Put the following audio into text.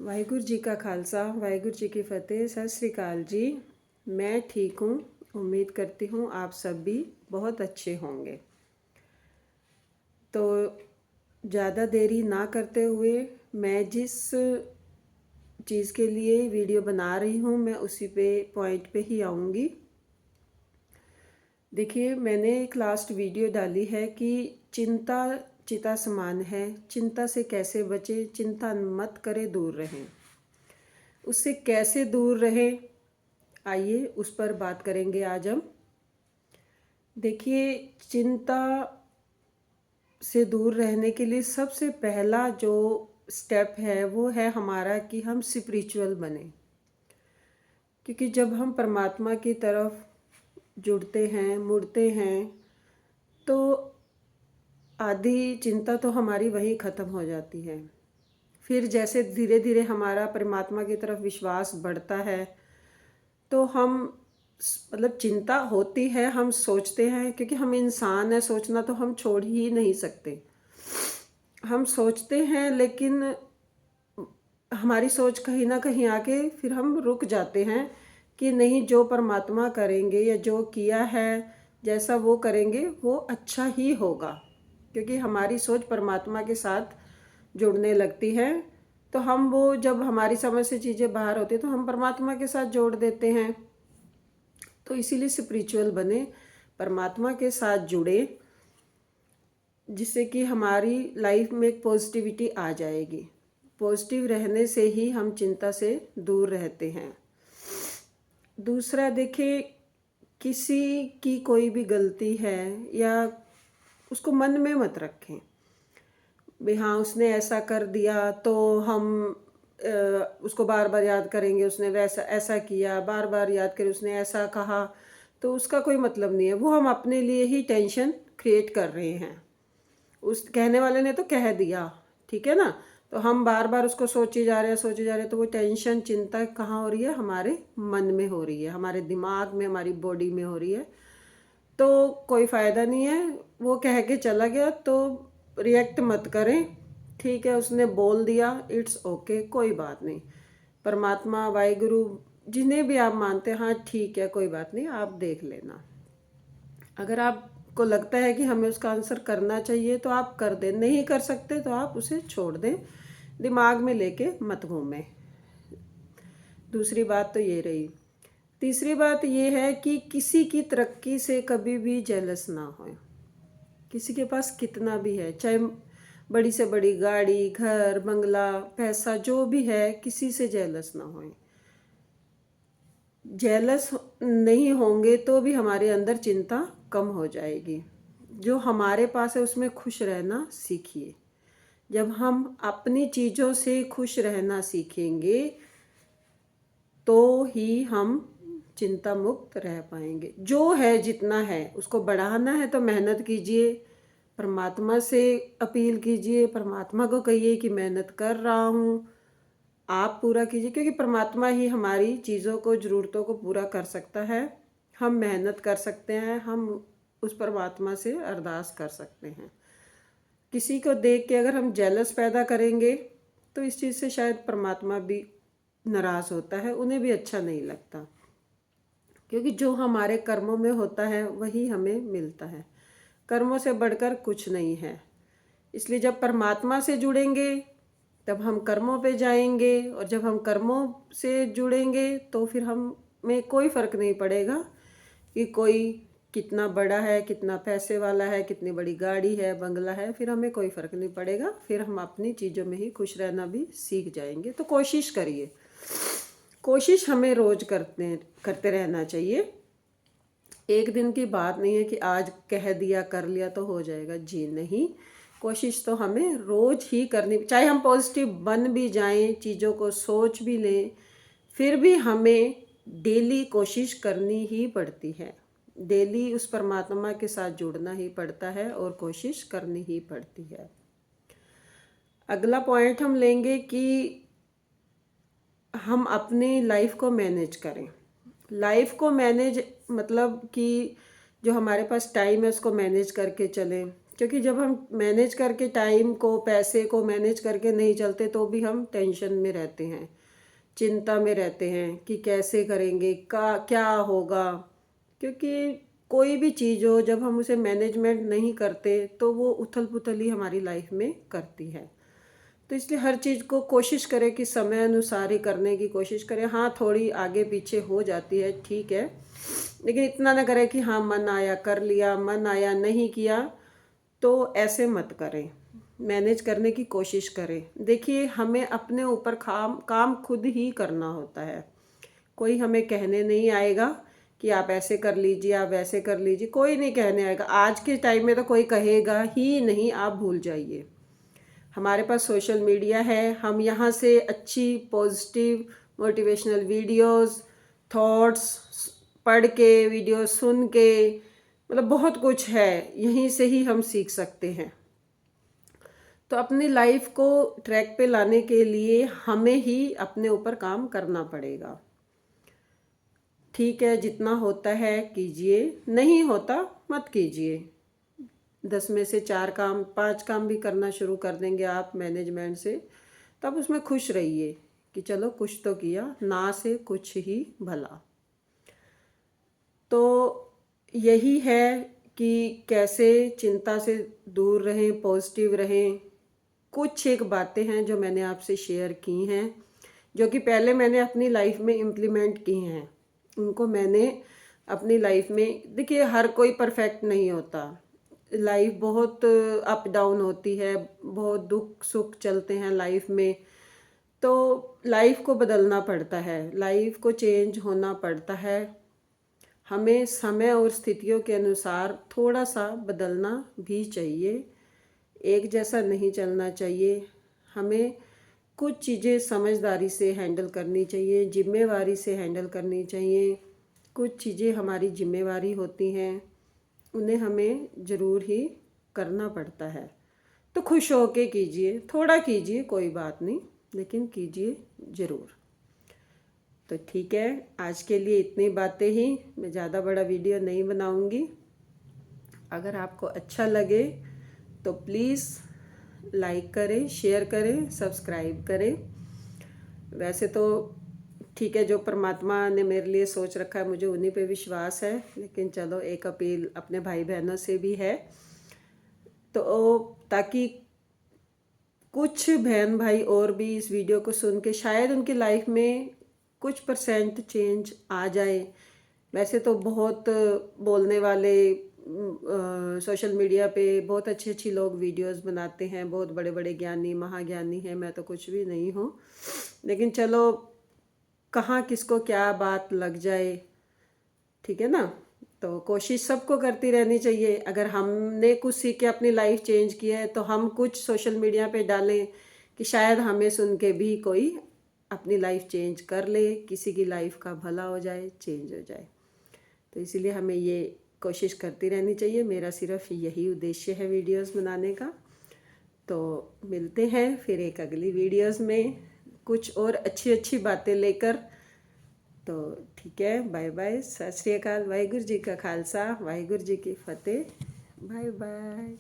वाहिगुरु जी का खालसा, वाहिगुरु जी की फतेह। सत श्री अकाल जी। मैं ठीक हूँ। उम्मीद करती हूँ आप सब भी बहुत अच्छे होंगे। तो ज़्यादा देरी ना करते हुए मैं जिस चीज़ के लिए वीडियो बना रही हूँ मैं उसी पे पॉइंट पे ही आऊँगी। देखिए, मैंने एक लास्ट वीडियो डाली है कि चिंता चिता समान है, चिंता से कैसे बचे, चिंता मत करें, दूर रहें। उससे कैसे दूर रहें, आइए उस पर बात करेंगे आज हम। देखिए, चिंता से दूर रहने के लिए सबसे पहला जो स्टेप है वो है हमारा कि हम स्पिरिचुअल बने। क्योंकि जब हम परमात्मा की तरफ जुड़ते हैं, मुड़ते हैं, तो आधी चिंता तो हमारी वहीं ख़त्म हो जाती है। फिर जैसे धीरे धीरे हमारा परमात्मा की तरफ विश्वास बढ़ता है तो हम मतलब चिंता होती है, हम सोचते हैं, क्योंकि हम इंसान हैं, सोचना तो हम छोड़ ही नहीं सकते। हम सोचते हैं लेकिन हमारी सोच कहीं ना कहीं आके फिर हम रुक जाते हैं कि नहीं, जो परमात्मा करेंगे या जो किया है जैसा वो करेंगे वो अच्छा ही होगा। क्योंकि हमारी सोच परमात्मा के साथ जुड़ने लगती है, तो हम वो जब हमारी समझ से चीज़ें बाहर होती है तो हम परमात्मा के साथ जोड़ देते हैं। तो इसीलिए स्पिरिचुअल बने, परमात्मा के साथ जुड़े, जिससे कि हमारी लाइफ में एक पॉजिटिविटी आ जाएगी। पॉजिटिव रहने से ही हम चिंता से दूर रहते हैं। दूसरा, देखिए, किसी की कोई भी गलती है या उसको मन में मत रखें। भाई हाँ, उसने ऐसा कर दिया तो हम उसको बार बार याद करेंगे, उसने वैसा ऐसा किया, बार बार याद करें उसने ऐसा कहा, तो उसका कोई मतलब नहीं है। वो हम अपने लिए ही टेंशन क्रिएट कर रहे हैं। उस कहने वाले ने तो कह दिया, ठीक है ना, तो हम बार बार उसको सोचे जा रहे हैं, सोचे जा रहे हैं, तो वो टेंशन चिंता कहाँ हो रही है? हमारे मन में हो रही है, हमारे दिमाग में, हमारी बॉडी में हो रही है। तो कोई फ़ायदा नहीं है। वो कह के चला गया तो रिएक्ट मत करें। ठीक है, उसने बोल दिया, इट्स ओके, कोई बात नहीं। परमात्मा, वाहिगुरु, जिन्हें भी आप मानते हैं, हाँ ठीक है, कोई बात नहीं, आप देख लेना। अगर आपको लगता है कि हमें उसका आंसर करना चाहिए तो आप कर दें, नहीं कर सकते तो आप उसे छोड़ दें, दिमाग में लेके मत घूमें। दूसरी बात तो ये रही। तीसरी बात ये है कि किसी की तरक्की से कभी भी जेलस ना हो। किसी के पास कितना भी है, चाहे बड़ी से बड़ी गाड़ी, घर, बंगला, पैसा, जो भी है, किसी से जेलस ना होए। जेलस नहीं होंगे तो भी हमारे अंदर चिंता कम हो जाएगी। जो हमारे पास है उसमें खुश रहना सीखिए। जब हम अपनी चीज़ों से खुश रहना सीखेंगे तो ही हम चिंता मुक्त रह पाएंगे। जो है, जितना है, उसको बढ़ाना है तो मेहनत कीजिए, परमात्मा से अपील कीजिए, परमात्मा को कहिए कि मेहनत कर रहा हूँ, आप पूरा कीजिए। क्योंकि परमात्मा ही हमारी चीज़ों को, ज़रूरतों को पूरा कर सकता है। हम मेहनत कर सकते हैं, हम उस परमात्मा से अरदास कर सकते हैं। किसी को देख के अगर हम जेलस पैदा करेंगे तो इस चीज़ से शायद परमात्मा भी नाराज़ होता है, उन्हें भी अच्छा नहीं लगता। क्योंकि जो हमारे कर्मों में होता है वही हमें मिलता है, कर्मों से बढ़कर कुछ नहीं है। इसलिए जब परमात्मा से जुड़ेंगे तब हम कर्मों पे जाएंगे, और जब हम कर्मों से जुड़ेंगे तो फिर हमें कोई फ़र्क नहीं पड़ेगा कि कोई कितना बड़ा है, कितना पैसे वाला है, कितनी बड़ी गाड़ी है, बंगला है, फिर हमें कोई फ़र्क नहीं पड़ेगा। फिर हम अपनी चीज़ों में ही खुश रहना भी सीख जाएंगे। तो कोशिश करिए, कोशिश हमें रोज़ करते रहना चाहिए। एक दिन की बात नहीं है कि आज कह दिया, कर लिया तो हो जाएगा, जी नहीं। कोशिश तो हमें रोज़ ही करनी, चाहे हम पॉजिटिव बन भी जाएं, चीज़ों को सोच भी लें, फिर भी हमें डेली कोशिश करनी ही पड़ती है। डेली उस परमात्मा के साथ जुड़ना ही पड़ता है और कोशिश करनी ही पड़ती है। अगला पॉइंट हम लेंगे कि हम अपनी लाइफ को मैनेज करें। लाइफ को मैनेज मतलब कि जो हमारे पास टाइम है उसको मैनेज करके चलें। क्योंकि जब हम मैनेज करके टाइम को, पैसे को मैनेज करके नहीं चलते तो भी हम टेंशन में रहते हैं, चिंता में रहते हैं कि कैसे करेंगे, क्या होगा। क्योंकि कोई भी चीज़ हो, जब हम उसे मैनेजमेंट नहीं करते तो वो उथल पुथल ही हमारी लाइफ में करती है। तो इसलिए हर चीज़ को कोशिश करें कि समय अनुसार ही करने की कोशिश करें। हाँ, थोड़ी आगे पीछे हो जाती है, ठीक है, लेकिन इतना ना करें कि हाँ मन आया कर लिया, मन आया नहीं किया। तो ऐसे मत करें, मैनेज करने की कोशिश करें। देखिए, हमें अपने ऊपर काम खुद ही करना होता है। कोई हमें कहने नहीं आएगा कि आप ऐसे कर लीजिए, आप वैसे कर लीजिए, कोई नहीं कहने आएगा। आज के टाइम में तो कोई कहेगा ही नहीं, आप भूल जाइए। हमारे पास सोशल मीडिया है, हम यहाँ से अच्छी पॉजिटिव मोटिवेशनल वीडियोस, थॉट्स पढ़ के, वीडियो सुन के, मतलब बहुत कुछ है, यहीं से ही हम सीख सकते हैं। तो अपनी लाइफ को ट्रैक पे लाने के लिए हमें ही अपने ऊपर काम करना पड़ेगा। ठीक है, जितना होता है कीजिए, नहीं होता मत कीजिए। 10 में से 4 काम, 5 काम भी करना शुरू कर देंगे आप मैनेजमेंट से, तब उसमें खुश रहिए कि चलो कुछ तो किया, ना से कुछ ही भला। तो यही है कि कैसे चिंता से दूर रहें, पॉजिटिव रहें। कुछ एक बातें हैं जो मैंने आपसे शेयर की हैं, जो कि पहले मैंने अपनी लाइफ में इम्प्लीमेंट की हैं। उनको मैंने अपनी लाइफ में, देखिए हर कोई परफेक्ट नहीं होता, लाइफ बहुत अप डाउन होती है, बहुत दुख सुख चलते हैं लाइफ में। तो लाइफ को बदलना पड़ता है, लाइफ को चेंज होना पड़ता है। हमें समय और स्थितियों के अनुसार थोड़ा सा बदलना भी चाहिए, एक जैसा नहीं चलना चाहिए। हमें कुछ चीज़ें समझदारी से हैंडल करनी चाहिए, जिम्मेवारी से हैंडल करनी चाहिए। कुछ चीज़ें हमारी जिम्मेवारी होती हैं, उन्हें हमें ज़रूर ही करना पड़ता है। तो खुश होके कीजिए, थोड़ा कीजिए, कोई बात नहीं, लेकिन कीजिए ज़रूर। तो ठीक है, आज के लिए इतनी बातें ही, मैं ज़्यादा बड़ा वीडियो नहीं बनाऊंगी। अगर आपको अच्छा लगे तो प्लीज़ लाइक करें, शेयर करें, सब्सक्राइब करें। वैसे तो ठीक है, जो परमात्मा ने मेरे लिए सोच रखा है मुझे उन्हीं पे विश्वास है, लेकिन चलो एक अपील अपने भाई बहनों से भी है, तो ताकि कुछ बहन भाई और भी इस वीडियो को सुन के शायद उनकी लाइफ में कुछ % चेंज आ जाए। वैसे तो बहुत बोलने वाले सोशल मीडिया पे बहुत अच्छी अच्छी लोग वीडियोस बनाते हैं, बहुत बड़े बड़े ज्ञानी महाज्ञानी हैं, मैं तो कुछ भी नहीं हूँ, लेकिन चलो कहाँ किसको क्या बात लग जाए, ठीक है ना। तो कोशिश सबको करती रहनी चाहिए। अगर हमने कुछ सीख के अपनी लाइफ चेंज की है तो हम कुछ सोशल मीडिया पे डालें कि शायद हमें सुन के भी कोई अपनी लाइफ चेंज कर ले, किसी की लाइफ का भला हो जाए, चेंज हो जाए। तो इसीलिए हमें ये कोशिश करती रहनी चाहिए। मेरा सिर्फ यही उद्देश्य है वीडियोस बनाने का। तो मिलते हैं फिर एक अगली वीडियोस में कुछ और अच्छी अच्छी बातें लेकर। तो ठीक है, बाय बाय, सत श्री अकाल, वाहिगुरू जी का खालसा, वाहिगुरू जी की फतेह, बाय बाय।